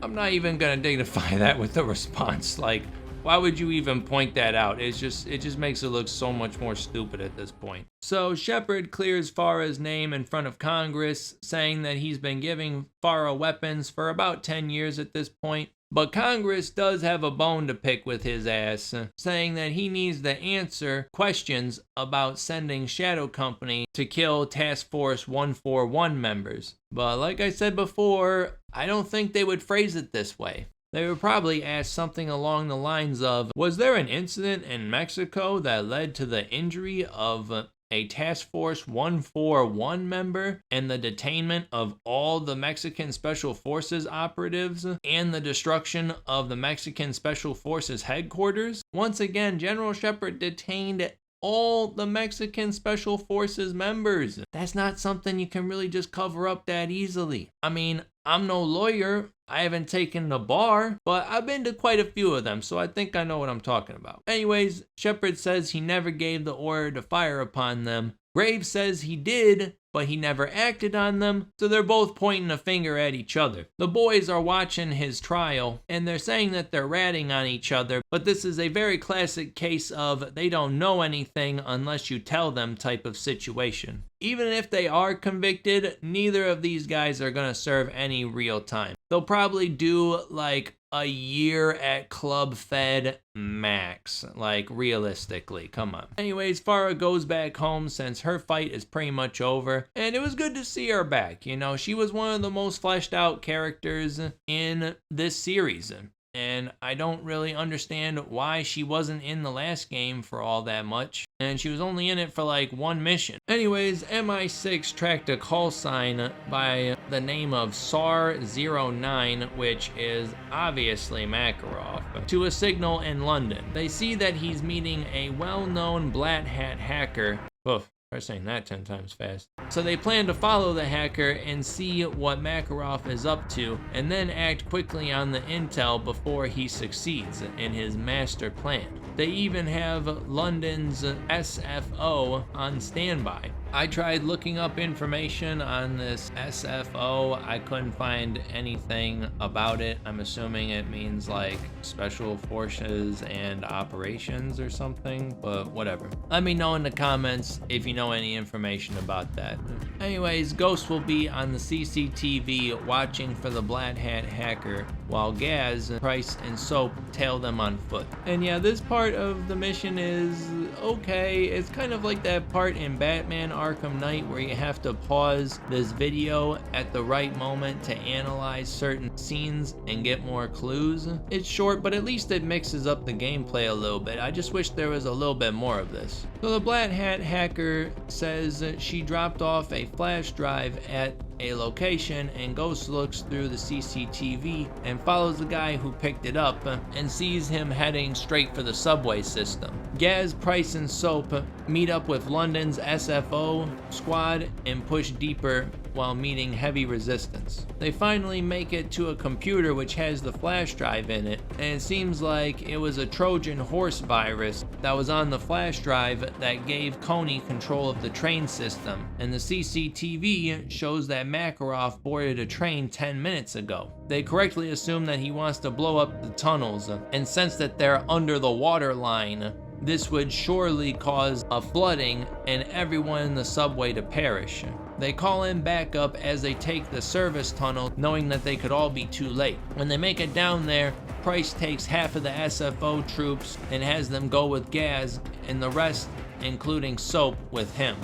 I'm not even gonna dignify that with a response. Like, Why would you even point that out? It just makes it look so much more stupid at this point. So Shepard clears Farah's name in front of Congress, saying that he's been giving Farah weapons for about 10 years at this point. But Congress does have a bone to pick with his ass, saying that he needs to answer questions about sending Shadow Company to kill Task Force 141 members. But like I said before, I don't think they would phrase it this way. They would probably ask something along the lines of, was there an incident in Mexico that led to the injury of a Task Force 141 member and the detainment of all the Mexican Special Forces operatives and the destruction of the Mexican Special Forces headquarters? Once again, General Shepard detained all the Mexican Special Forces members. That's not something you can really just cover up that easily. I mean, I'm no lawyer, I haven't taken the bar, but I've been to quite a few of them, so I think I know what I'm talking about. Anyways, Shepard says he never gave the order to fire upon them. Graves says he did, but he never acted on them, so they're both pointing a finger at each other. The boys are watching his trial, and they're saying that they're ratting on each other, but this is a very classic case of they don't know anything unless you tell them type of situation. Even if they are convicted, neither of these guys are gonna serve any real time. They'll probably do like a year at Club Fed max, like realistically, come on. Anyways, Farah goes back home since her fight is pretty much over, and it was good to see her back. You know, she was one of the most fleshed out characters in this series. And I don't really understand why she wasn't in the last game for all that much. And she was only in it for like one mission. Anyways, MI6 tracked a call sign by the name of SAR-09, which is obviously Makarov, to a signal in London. They see that he's meeting a well-known Black Hat hacker. Oof. Try saying that 10 times fast. So they plan to follow the hacker and see what Makarov is up to, and then act quickly on the intel before he succeeds in his master plan. They even have London's SFO on standby. I tried looking up information on this SFO. I couldn't find anything about it. I'm assuming it means like Special Forces and Operations or something, but whatever. Let me know in the comments if you know any information about that. Anyways, Ghost will be on the CCTV watching for the Black Hat hacker, while Gaz, Price, and Soap tail them on foot. And yeah, this part of the mission is okay. It's kind of like that part in Batman Arkham Knight where you have to pause this video at the right moment to analyze certain scenes and get more clues. It's short, but at least it mixes up the gameplay a little bit. I just wish there was a little bit more of this. So the Black Hat hacker says she dropped off a flash drive at a location, and Ghost looks through the CCTV and follows the guy who picked it up and sees him heading straight for the subway system. Gaz, Price, and Soap meet up with London's SFO squad and push deeper while meeting heavy resistance. They finally make it to a computer which has the flash drive in it, and it seems like it was a Trojan horse virus that was on the flash drive that gave Coney control of the train system, and the CCTV shows that Makarov boarded a train 10 minutes ago. They correctly assume that he wants to blow up the tunnels, and since that they're under the water line, this would surely cause a flooding and everyone in the subway to perish. They call in backup as they take the service tunnel, knowing that they could all be too late. When they make it down there, Price takes half of the SFO troops and has them go with Gaz, and the rest, including Soap, with him.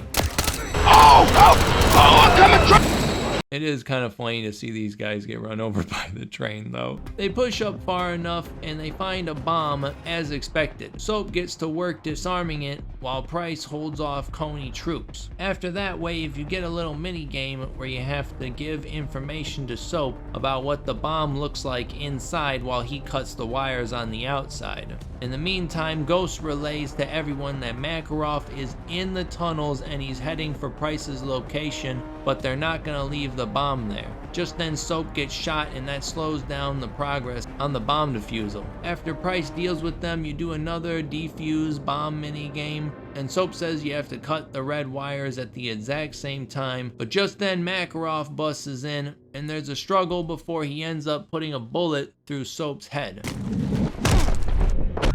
I'm coming! It is kind of funny to see these guys get run over by the train though. They push up far enough and they find a bomb as expected. Soap gets to work disarming it while Price holds off Coney troops. After that wave, you get a little mini game where you have to give information to Soap about what the bomb looks like inside while he cuts the wires on the outside. In the meantime, Ghost relays to everyone that Makarov is in the tunnels and he's heading for Price's location, but they're not gonna leave the bomb there. Just then Soap gets shot and that slows down the progress on the bomb defusal. After Price deals with them, you do another defuse bomb mini game, and Soap says you have to cut the red wires at the exact same time, but just then Makarov busts in and there's a struggle before he ends up putting a bullet through Soap's head.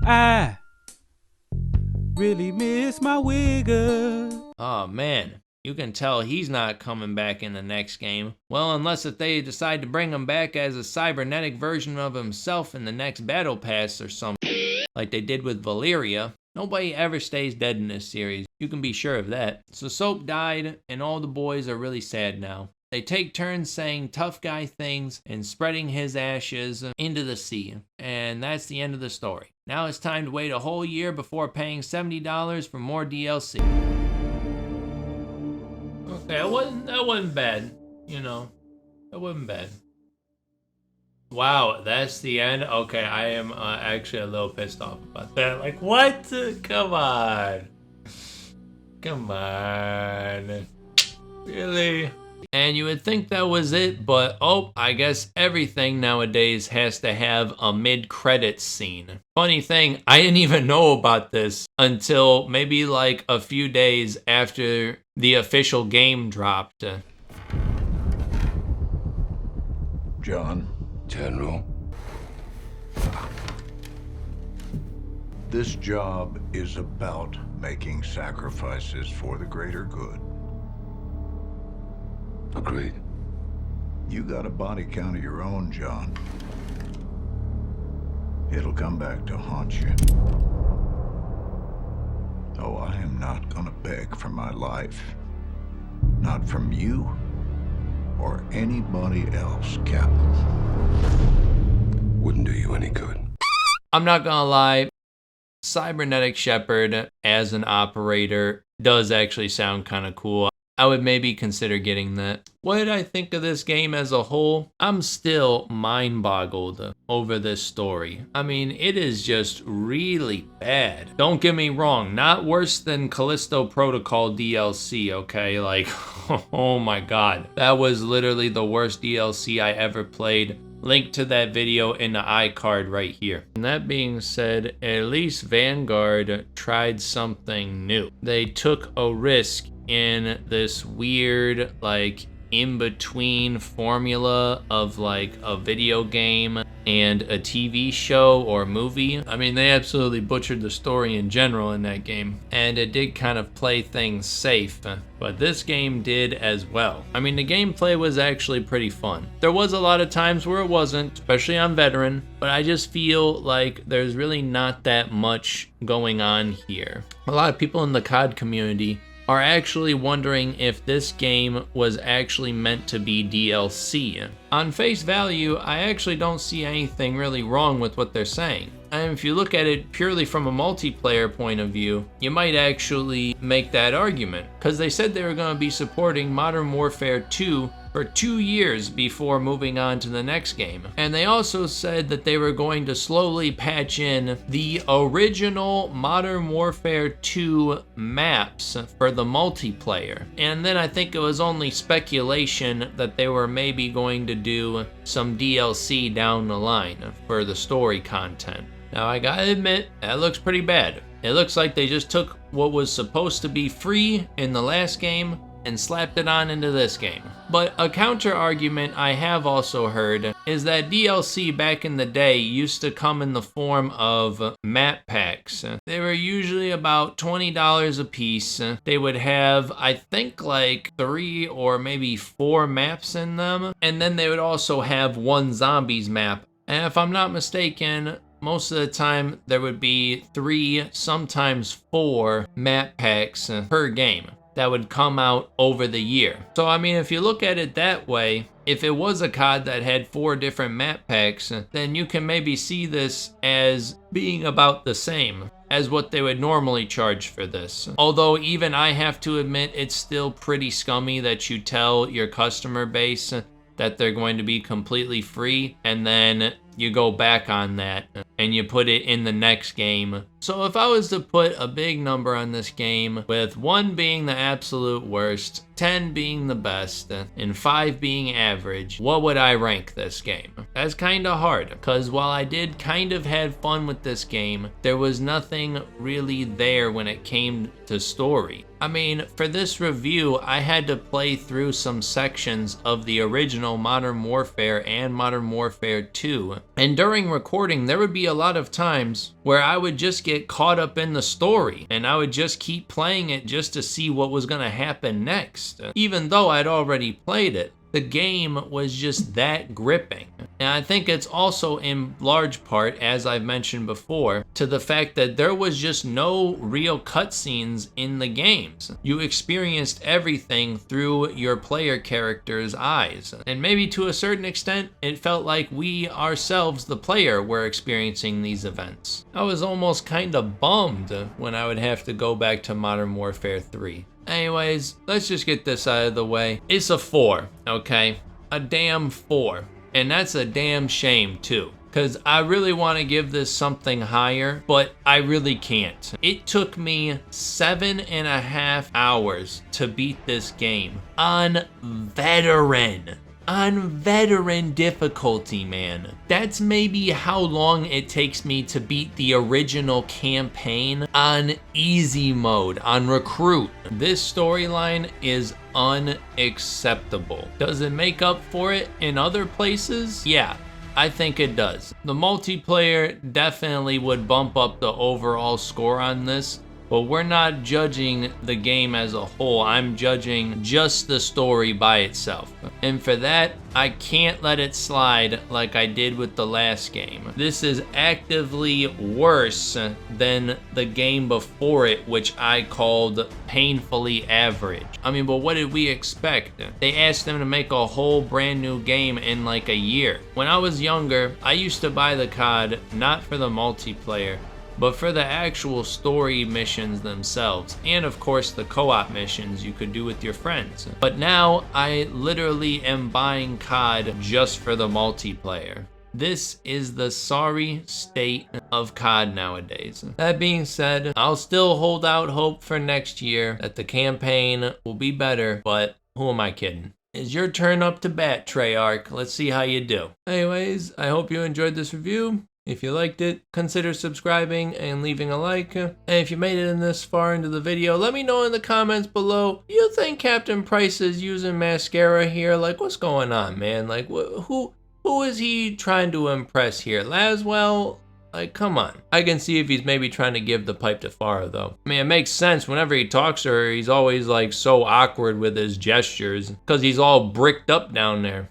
I really miss my wigger. Oh man, you can tell he's not coming back in the next game. Well, unless if they decide to bring him back as a cybernetic version of himself in the next battle pass or something, like they did with Valeria. Nobody ever stays dead in this series. You can be sure of that. So Soap died, and all the boys are really sad now. They take turns saying tough guy things and spreading his ashes into the sea. And that's the end of the story. Now it's time to wait a whole year before paying $70 for more DLC. Okay, that wasn't bad. You know, that wasn't bad. Wow, that's the end? Okay, I am actually a little pissed off about that. Like, what? Come on. Come on. Really? And you would think that was it, but oh, I guess everything nowadays has to have a mid-credits scene. Funny thing, I didn't even know about this until maybe like a few days after the official game dropped. John. General. This job is about making sacrifices for the greater good. Agreed. You got a body count of your own, John. It'll come back to haunt you. Oh, I am not gonna beg for my life. Not from you or anybody else, Captain. Wouldn't do you any good. I'm not gonna lie, Cybernetic Shepherd as an operator does actually sound kind of cool. I would maybe consider getting that. What did I think of this game as a whole? I'm still mind-boggled over this story. I mean, it is just really bad. Don't get me wrong, not worse than Callisto Protocol DLC, okay? Like, oh my god. That was literally the worst DLC I ever played. Link to that video in the iCard right here. And that being said, at least Vanguard tried something new. They took a risk in this weird, like, in-between formula of like a video game and a TV show or movie. I mean, they absolutely butchered the story in general in that game, and it did kind of play things safe, but this game did as well. I mean, the gameplay was actually pretty fun. There was a lot of times where it wasn't, especially on Veteran, but I just feel like there's really not that much going on here. A lot of people in the COD community are actually wondering if this game was actually meant to be DLC. On face value, I actually don't see anything really wrong with what they're saying. And if you look at it purely from a multiplayer point of view, you might actually make that argument, because they said they were going to be supporting Modern Warfare 2 for 2 years before moving on to the next game. And they also said that they were going to slowly patch in the original Modern Warfare 2 maps for the multiplayer. And then I think it was only speculation that they were maybe going to do some DLC down the line for the story content. Now I gotta admit, that looks pretty bad. It looks like they just took what was supposed to be free in the last game and slapped it on into this game. But a counter argument I have also heard is that DLC back in the day used to come in the form of map packs. They were usually about $20 a piece. They would have, I think, like 3 or maybe 4 maps in them. And then they would also have one zombies map. And if I'm not mistaken, most of the time there would be 3, sometimes 4 map packs per game that would come out over the year. So I mean, if you look at it that way, if it was a COD that had 4 different map packs, then you can maybe see this as being about the same as what they would normally charge for this. Although even I have to admit, it's still pretty scummy that you tell your customer base that they're going to be completely free, and then you go back on that and you put it in the next game. So if I was to put a big number on this game, with 1 being the absolute worst, 10 being the best, and 5 being average, what would I rank this game? That's kind of hard, because while I did kind of had fun with this game, there was nothing really there when it came to story. I mean, for this review, I had to play through some sections of the original Modern Warfare and Modern Warfare 2. And during recording, there would be a lot of times where I would just get caught up in the story, and I would just keep playing it just to see what was gonna happen next, even though I'd already played it. The game was just that gripping. And I think it's also in large part, as I've mentioned before, to the fact that there was just no real cutscenes in the games. You experienced everything through your player character's eyes. And maybe to a certain extent, it felt like we ourselves, the player, were experiencing these events. I was almost kind of bummed when I would have to go back to Modern Warfare 3. Anyways, let's just get this out of the way. It's a 4, okay? A damn 4. And that's a damn shame too, because I really want to give this something higher, but I really can't. It took me 7.5 hours to beat this game on veteran. On veteran difficulty, man. That's maybe how long it takes me to beat the original campaign on easy mode, on recruit. This storyline is unacceptable. Does it make up for it in other places? Yeah, I think it does. The multiplayer definitely would bump up the overall score on this, but we're not judging the game as a whole. I'm judging just the story by itself. And for that, I can't let it slide like I did with the last game. This is actively worse than the game before it, which I called painfully average. I mean, but what did we expect? They asked them to make a whole brand new game in like a year. When I was younger, I used to buy the COD not for the multiplayer, but for the actual story missions themselves, and of course the co-op missions you could do with your friends. But now I literally am buying COD just for the multiplayer. This is the sorry state of COD nowadays. That being said, I'll still hold out hope for next year that the campaign will be better, but who am I kidding? It's your turn up to bat, Treyarch. Let's see how you do. Anyways, I hope you enjoyed this review. If you liked it, consider subscribing and leaving a like. And if you made it in this far into the video, let me know in the comments below. You think Captain Price is using mascara here? Like, what's going on, man? Like, who is he trying to impress here? Laswell? Like, come on. I can see if he's maybe trying to give the pipe to Farah, though. I mean, it makes sense. Whenever he talks to her, he's always, like, so awkward with his gestures, because he's all bricked up down there.